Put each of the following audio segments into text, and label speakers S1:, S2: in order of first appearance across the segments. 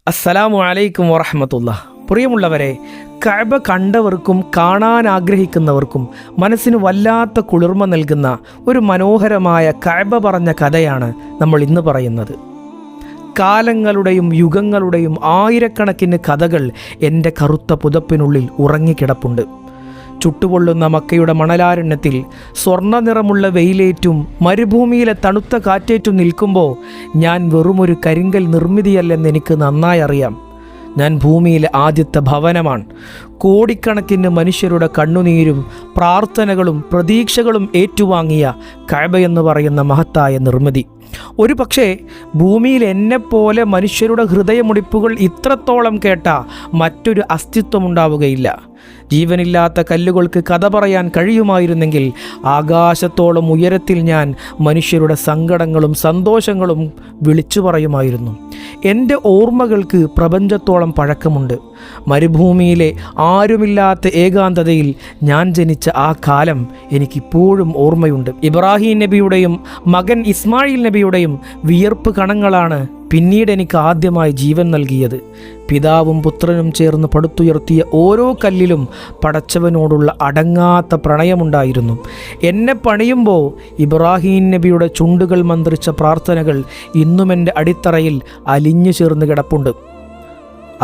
S1: അസ്സലാമു അലൈക്കും വറഹ്മത്തുള്ളാഹി. പ്രിയമുള്ളവരെ, കഅബ കണ്ടവർക്കും കാണാൻ ആഗ്രഹിക്കുന്നവർക്കും മനസ്സിന് വല്ലാത്ത കുളിർമ നൽകുന്ന ഒരു മനോഹരമായ കഅബ പറഞ്ഞ കഥയാണ് നമ്മൾ ഇന്ന് പറയുന്നത്. കാലങ്ങളുടെയും യുഗങ്ങളുടെയും ആയിരക്കണക്കിന് കഥകൾ എൻ്റെ കറുത്ത പുതപ്പിനുള്ളിൽ ഉറങ്ങിക്കിടപ്പുണ്ട്. ചുട്ടുപൊള്ളുന്ന മക്കയുടെ മണലാരണ്യത്തിൽ സ്വർണ്ണ നിറമുള്ള വെയിലേറ്റും മരുഭൂമിയിലെ തണുത്ത കാറ്റേറ്റും നിൽക്കുമ്പോൾ ഞാൻ വെറുമൊരു കരിങ്കൽ നിർമ്മിതിയല്ലെന്ന് എനിക്ക് നന്നായി അറിയാം. ഞാൻ ഭൂമിയിലെ ആദ്യത്തെ ഭവനമാണ്. കോടിക്കണക്കിന് മനുഷ്യരുടെ കണ്ണുനീരും പ്രാർത്ഥനകളും പ്രതീക്ഷകളും ഏറ്റുവാങ്ങിയ കഅബയെന്ന് പറയുന്ന മഹത്തായ നിർമ്മിതി. ഒരു പക്ഷേ ഭൂമിയിൽ എന്നെപ്പോലെ മനുഷ്യരുടെ ഹൃദയമുടിപ്പുകൾ ഇത്രത്തോളം കേട്ട മറ്റൊരു അസ്തിത്വമുണ്ടാവുകയില്ല. ജീവനില്ലാത്ത കല്ലുകൾക്ക് കഥ പറയാൻ കഴിയുമായിരുന്നെങ്കിൽ ആകാശത്തോളം ഉയരത്തിൽ ഞാൻ മനുഷ്യരുടെ സങ്കടങ്ങളും സന്തോഷങ്ങളും വിളിച്ചു പറയുമായിരുന്നു. എൻ്റെ ഓർമ്മകൾക്ക് പ്രപഞ്ചത്തോളം പഴക്കമുണ്ട്. മരുഭൂമിയിലെ ആരുമില്ലാത്ത ഏകാന്തതയിൽ ഞാൻ ജനിച്ച ആ കാലം എനിക്കിപ്പോഴും ഓർമ്മയുണ്ട്. ഇബ്രാഹിം നബിയുടെയും മകൻ ഇസ്മായിൽ നബിയുടെയും വിയർപ്പ് കണങ്ങളാണ് പിന്നീട് എനിക്ക് ആദ്യമായി ജീവൻ നൽകിയത്. പിതാവും പുത്രനും ചേർന്ന് പടുത്തുയർത്തിയ ഓരോ കല്ലിലും പടച്ചവനോടുള്ള അടങ്ങാത്ത പ്രണയമുണ്ടായിരുന്നു. എന്നെ പണിയുമ്പോൾ ഇബ്രാഹിം നബിയുടെ ചുണ്ടുകൾ മന്ത്രിച്ച പ്രാർത്ഥനകൾ ഇന്നും എൻ്റെ അടിത്തറയിൽ അലിഞ്ഞു ചേർന്ന് കിടപ്പുണ്ട്.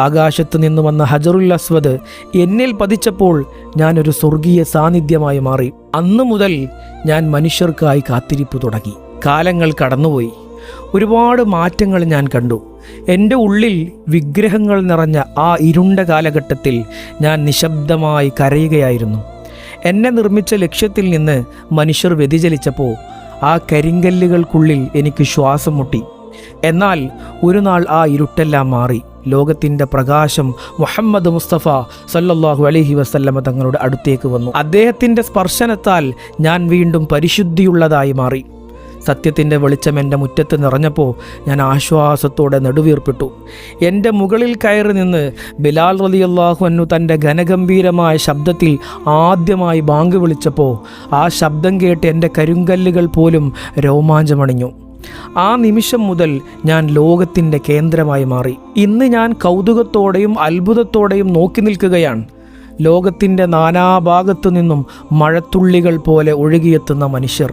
S1: ആകാശത്ത് നിന്ന് വന്ന ഹജറുൽ അസ്വദ് എന്നിൽ പതിച്ചപ്പോൾ ഞാനൊരു സ്വർഗീയ സാന്നിധ്യമായി മാറി. അന്നു മുതൽ ഞാൻ മനുഷ്യർക്കായി കാത്തിരിപ്പ് തുടങ്ങി. കാലങ്ങൾ കടന്നുപോയി. ഒരുപാട് മാറ്റങ്ങൾ ഞാൻ കണ്ടു. എൻ്റെ ഉള്ളിൽ വിഗ്രഹങ്ങൾ നിറഞ്ഞ ആ ഇരുണ്ട കാലഘട്ടത്തിൽ ഞാൻ നിശബ്ദമായി കരയുകയായിരുന്നു. എന്നെ നിർമ്മിച്ച ലക്ഷ്യത്തിൽ നിന്ന് മനുഷ്യർ വ്യതിചലിച്ചപ്പോൾ ആ കരിങ്കല്ലുകൾക്കുള്ളിൽ എനിക്ക് ശ്വാസം മുട്ടി. എന്നാൽ ഒരു നാൾ ആ ഇരുട്ടെല്ലാം മാറി. ലോകത്തിൻ്റെ പ്രകാശം മുഹമ്മദ് മുസ്തഫ സല്ലല്ലാഹു അലൈഹി വസല്ലമ തങ്ങളുടെ അടുത്തേക്ക് വന്നു. അദ്ദേഹത്തിൻ്റെ സ്പർശനത്താൽ ഞാൻ വീണ്ടും പരിശുദ്ധിയുള്ളതായി മാറി. സത്യത്തിൻ്റെ വെളിച്ചം എൻ്റെ മുറ്റത്ത് നിറഞ്ഞപ്പോൾ ഞാൻ ആശ്വാസത്തോടെ നെടുവീർപ്പിട്ടു. എൻ്റെ മുകളിൽ കയറി നിന്ന് ബിലാൽ റളിയല്ലാഹു അൻഹു തൻ്റെ ഘനഗംഭീരമായ ശബ്ദത്തിൽ ആദ്യമായി ബാങ്ക് വിളിച്ചപ്പോൾ ആ ശബ്ദം കേട്ട് എൻ്റെ കരിങ്കല്ലുകൾ പോലും രോമാഞ്ചമണിഞ്ഞു. ആ നിമിഷം മുതൽ ഞാൻ ലോകത്തിൻ്റെ കേന്ദ്രമായി മാറി. ഇന്ന് ഞാൻ കൗതുകത്തോടെയും അത്ഭുതത്തോടെയും നോക്കി നിൽക്കുകയാണ്. ലോകത്തിൻ്റെ നാനാഭാഗത്തു നിന്നും മഴത്തുള്ളികൾ പോലെ ഒഴുകിയെത്തുന്ന മനുഷ്യർ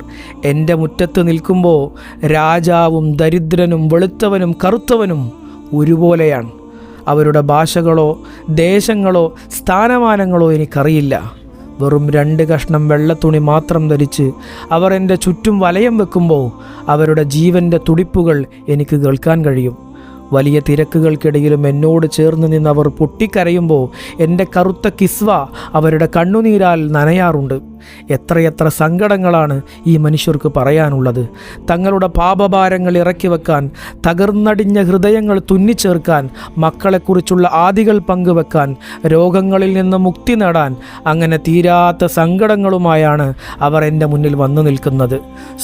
S1: എൻ്റെ മുറ്റത്ത് നിൽക്കുമ്പോൾ രാജാവും ദരിദ്രനും വെളുത്തവനും കറുത്തവനും ഒരുപോലെയാണ്. അവരുടെ ഭാഷകളോ ദേശങ്ങളോ സ്ഥാനമാനങ്ങളോ എനിക്കറിയില്ല. വെറും 2 കഷ്ണം വെള്ളത്തുണി മാത്രം ധരിച്ച് അവർ എൻ്റെ ചുറ്റും വലയം വെക്കുമ്പോൾ അവരുടെ ജീവൻ്റെ തുടിപ്പുകൾ എനിക്ക് കേൾക്കാൻ കഴിയും. വലിയ തിരക്കുകൾക്കിടയിലും എന്നോട് ചേർന്ന് നിന്ന് അവർ പൊട്ടിക്കരയുമ്പോൾ എൻ്റെ കറുത്ത കിസ്വ അവരുടെ കണ്ണുനീരാൽ നനയാറുണ്ട്. എത്രയെത്ര സങ്കടങ്ങളാണ് ഈ മനുഷ്യർക്ക് പറയാനുള്ളത്. തങ്ങളുടെ പാപഭാരങ്ങൾ ഇറക്കി വെക്കാൻ, തകർന്നടിഞ്ഞ ഹൃദയങ്ങൾ തുന്നിച്ചേർക്കാൻ, മക്കളെക്കുറിച്ചുള്ള ആദികൾ പങ്കുവെക്കാൻ, രോഗങ്ങളിൽ നിന്ന് മുക്തി നേടാൻ, അങ്ങനെ തീരാത്ത സങ്കടങ്ങളുമായാണ് അവർ എൻ്റെ മുന്നിൽ വന്നു നിൽക്കുന്നത്.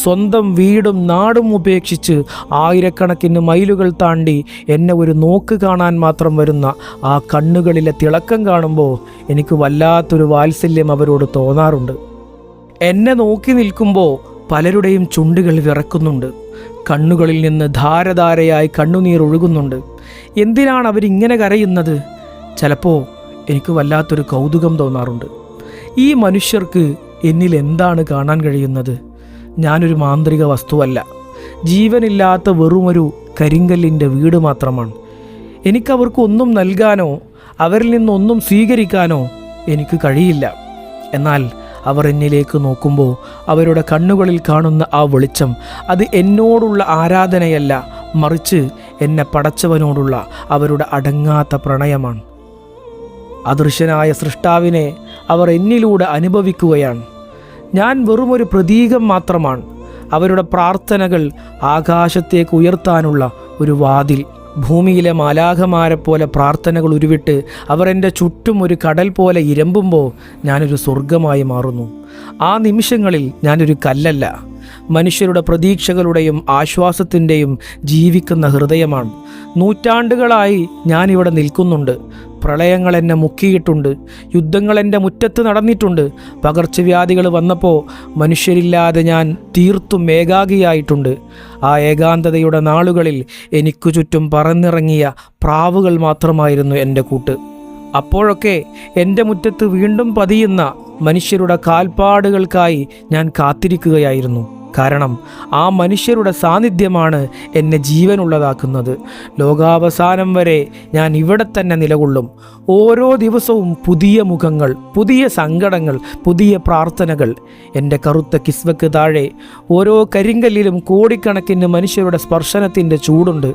S1: സ്വന്തം വീടും നാടും ഉപേക്ഷിച്ച് ആയിരക്കണക്കിന് മൈലുകൾ താണ്ടി എന്നെ ഒരു നോക്ക് കാണാൻ മാത്രം വരുന്ന ആ കണ്ണുകളിലെ തിളക്കം കാണുമ്പോൾ എനിക്ക് വല്ലാത്തൊരു വാത്സല്യം അവരോട് തോന്നാറുണ്ട്. എന്നെ നോക്കി നിൽക്കുമ്പോൾ പലരുടെയും ചുണ്ടുകൾ വിറക്കുന്നുണ്ട്. കണ്ണുകളിൽ നിന്ന് ധാരധാരയായി കണ്ണുനീർ ഒഴുകുന്നുണ്ട്. എന്തിനാണ് അവരിങ്ങനെ കരയുന്നത്? ചിലപ്പോൾ എനിക്ക് വല്ലാത്തൊരു കൗതുകം തോന്നാറുണ്ട്. ഈ മനുഷ്യർക്ക് എന്നിൽ എന്താണ് കാണാൻ കഴിയുന്നത്? ഞാനൊരു മാന്ത്രിക വസ്തുവല്ല. ജീവനില്ലാത്ത വെറുമൊരു കരിങ്കല്ലിൻ്റെ വീട് മാത്രമാണ്. എനിക്കവർക്ക് ഒന്നും നൽകാനോ അവരിൽ നിന്നൊന്നും സ്വീകരിക്കാനോ എനിക്ക് കഴിയില്ല. എന്നാൽ അവർ എന്നിലേക്ക് നോക്കുമ്പോൾ അവരുടെ കണ്ണുകളിൽ കാണുന്ന ആ വെളിച്ചം അത് എന്നോടുള്ള ആരാധനയല്ല, മറിച്ച് എന്നെ പടച്ചവനോടുള്ള അവരുടെ അടങ്ങാത്ത പ്രണയമാണ്. അദൃശ്യനായ സൃഷ്ടാവിനെ അവർ എന്നിലൂടെ അനുഭവിക്കുകയാണ്. ഞാൻ വെറുമൊരു പ്രതീകം മാത്രമാണ്. അവരുടെ പ്രാർത്ഥനകൾ ആകാശത്തേക്ക് ഉയർത്താനുള്ള ഒരു വാതിൽ. ഭൂമിയിലെ മാലാഖമാരെ പോലെ പ്രാർത്ഥനകൾ ഉരുവിട്ട് അവർ എൻ്റെ ചുറ്റും ഒരു കടൽ പോലെ ഇരമ്പുമ്പോൾ ഞാനൊരു സ്വർഗമായി മാറുന്നു. ആ നിമിഷങ്ങളിൽ ഞാനൊരു കല്ലല്ല, മനുഷ്യരുടെ പ്രതീക്ഷകളുടെയും ആശ്വാസത്തിൻ്റെയും ജീവിക്കുന്ന ഹൃദയമാണ്. നൂറ്റാണ്ടുകളായി ഞാനിവിടെ നിൽക്കുന്നുണ്ട്. പ്രളയങ്ങൾ എന്നെ മുക്കിയിട്ടുണ്ട്, യുദ്ധങ്ങൾ എൻ്റെ മുറ്റത്ത് നടന്നിട്ടുണ്ട്, പകർച്ചവ്യാധികൾ വന്നപ്പോൾ മനുഷ്യരില്ലാതെ ഞാൻ തീർത്തും ഏകാഗിയായിട്ടുണ്ട്. ആ ഏകാന്തതയുടെ നാളുകളിൽ എനിക്കു ചുറ്റും പറന്നിറങ്ങിയ പ്രാവുകൾ മാത്രമായിരുന്നു എൻ്റെ കൂട്ട്. അപ്പോഴൊക്കെ എൻ്റെ മുറ്റത്ത് വീണ്ടും പതിയുന്ന മനുഷ്യരുടെ കാൽപ്പാടുകൾക്കായി ഞാൻ കാത്തിരിക്കുകയായിരുന്നു. കാരണം ആ മനുഷ്യരുടെ സാന്നിധ്യമാണ് എന്നെ ജീവനുള്ളതാക്കുന്നത്. ലോകാവസാനം വരെ ഞാൻ ഇവിടെ തന്നെ നിലകൊള്ളും. ഓരോ ദിവസവും പുതിയ മുഖങ്ങൾ, പുതിയ സങ്കടങ്ങൾ, പുതിയ പ്രാർത്ഥനകൾ. എൻ്റെ കറുത്ത കിസ്വയ്ക്ക് താഴെ ഓരോ കരിങ്കല്ലിലും കോടിക്കണക്കിന് മനുഷ്യരുടെ സ്പർശനത്തിൻ്റെ ചൂടുണ്ട്.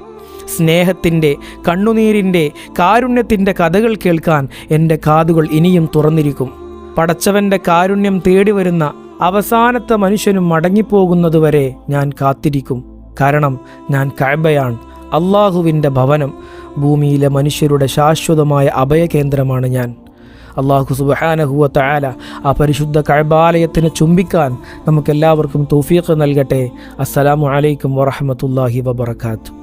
S1: സ്നേഹത്തിൻ്റെ, കണ്ണുനീരിൻ്റെ, കാരുണ്യത്തിൻ്റെ കഥകൾ കേൾക്കാൻ എൻ്റെ കാതുകൾ ഇനിയും തുറന്നിരിക്കും. പടച്ചവൻ്റെ കാരുണ്യം തേടി വരുന്ന അവസാനത്തെ മനുഷ്യനും മടങ്ങിപ്പോകുന്നതുവരെ ഞാൻ കാത്തിരിക്കും. കാരണം ഞാൻ കഅബയാണ്, അള്ളാഹുവിൻ്റെ ഭവനം. ഭൂമിയിലെ മനുഷ്യരുടെ ശാശ്വതമായ അഭയകേന്ദ്രമാണ് ഞാൻ. അള്ളാഹു സുബ്ഹാനഹു വ തആല ആ പരിശുദ്ധ കഅബാലയത്തിനെ ചുംബിക്കാൻ നമുക്കെല്ലാവർക്കും തൗഫീഖ് നൽകട്ടെ. അസ്സലാമു അലൈക്കും വറഹ്മത്തുള്ളാഹി വബറകാതുഹു.